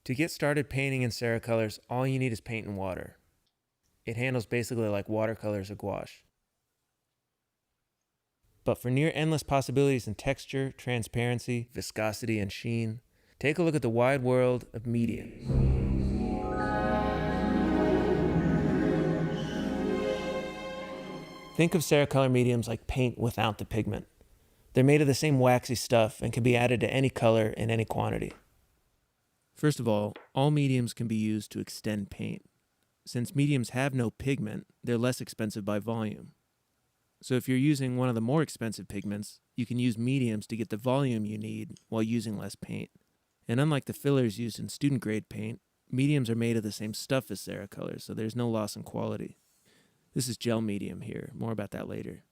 To get started painting in Ceracolors, all you need is paint and water. It handles basically like watercolors or gouache. But for near endless possibilities in texture, transparency, viscosity, and sheen, take a look at the wide world of mediums. Think of Ceracolor mediums like paint without the pigment. They're made of the same waxy stuff and can be added to any color in any quantity. First of all mediums can be used to extend paint. Since mediums have no pigment, they're less expensive by volume. So if you're using one of the more expensive pigments, you can use mediums to get the volume you need while using less paint. And unlike the fillers used in student-grade paint, mediums are made of the same stuff as Ceracolors, so there's no loss in quality. This is gel medium here, more about that later.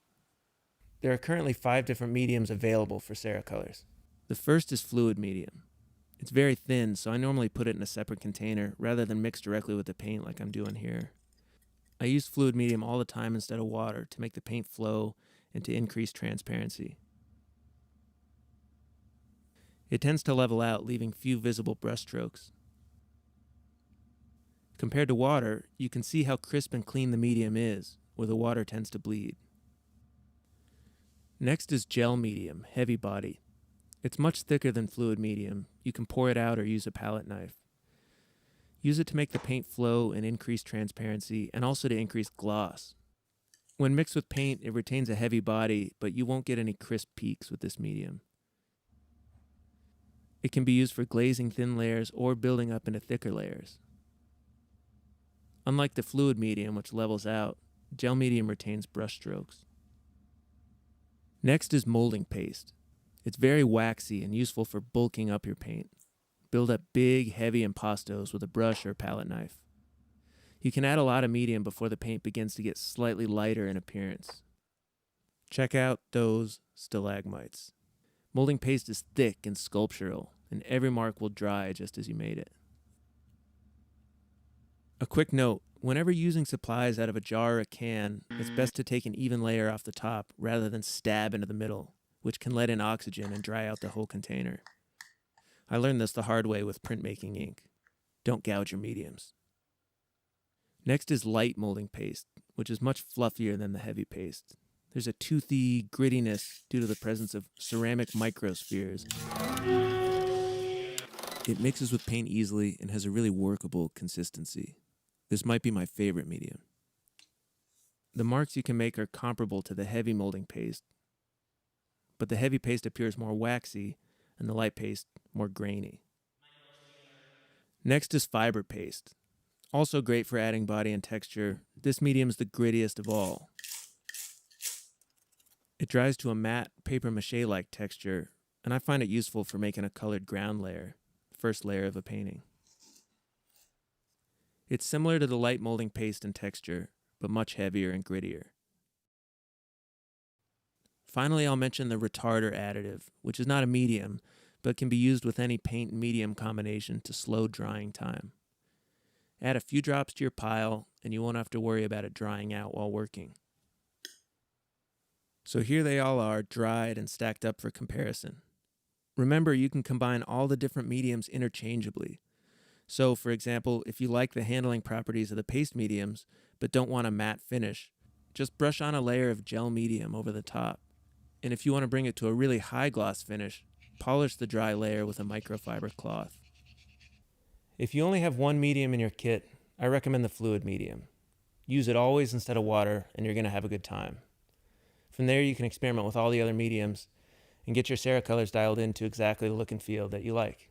There are currently 5 different mediums available for Ceracolors. The first is fluid medium. It's very thin, so I normally put it in a separate container rather than mix directly with the paint like I'm doing here. I use fluid medium all the time instead of water to make the paint flow and to increase transparency. It tends to level out, leaving few visible brushstrokes. Compared to water, you can see how crisp and clean the medium is, where the water tends to bleed. Next is gel medium, heavy body. It's much thicker than fluid medium. You can pour it out or use a palette knife. Use it to make the paint flow and increase transparency, and also to increase gloss. When mixed with paint, it retains a heavy body, but you won't get any crisp peaks with this medium. It can be used for glazing thin layers or building up into thicker layers. Unlike the fluid medium, which levels out, gel medium retains brush strokes. Next is molding paste. It's very waxy and useful for bulking up your paint. Build up big, heavy impastos with a brush or palette knife. You can add a lot of medium before the paint begins to get slightly lighter in appearance. Check out those stalagmites. Molding paste is thick and sculptural, and every mark will dry just as you made it. A quick note, whenever using supplies out of a jar or a can, it's best to take an even layer off the top rather than stab into the middle, which can let in oxygen and dry out the whole container. I learned this the hard way with printmaking ink. Don't gouge your mediums. Next is light molding paste, which is much fluffier than the heavy paste. There's a toothy grittiness due to the presence of ceramic microspheres. It mixes with paint easily and has a really workable consistency. This might be my favorite medium. The marks you can make are comparable to the heavy molding paste, but the heavy paste appears more waxy and the light paste more grainy. Next is fiber paste. Also great for adding body and texture, this medium is the grittiest of all. It dries to a matte paper mache-like texture, and I find it useful for making a colored ground layer, first layer of a painting. It's similar to the light molding paste in texture, but much heavier and grittier. Finally, I'll mention the retarder additive, which is not a medium, but can be used with any paint and medium combination to slow drying time. Add a few drops to your pile, and you won't have to worry about it drying out while working. So here they all are, dried and stacked up for comparison. Remember, you can combine all the different mediums interchangeably. So, for example, if you like the handling properties of the paste mediums, but don't want a matte finish, just brush on a layer of gel medium over the top. And if you want to bring it to a really high gloss finish, polish the dry layer with a microfiber cloth. If you only have one medium in your kit, I recommend the fluid medium. Use it always instead of water, and you're going to have a good time. From there, you can experiment with all the other mediums and get your Ceracolors dialed into exactly the look and feel that you like.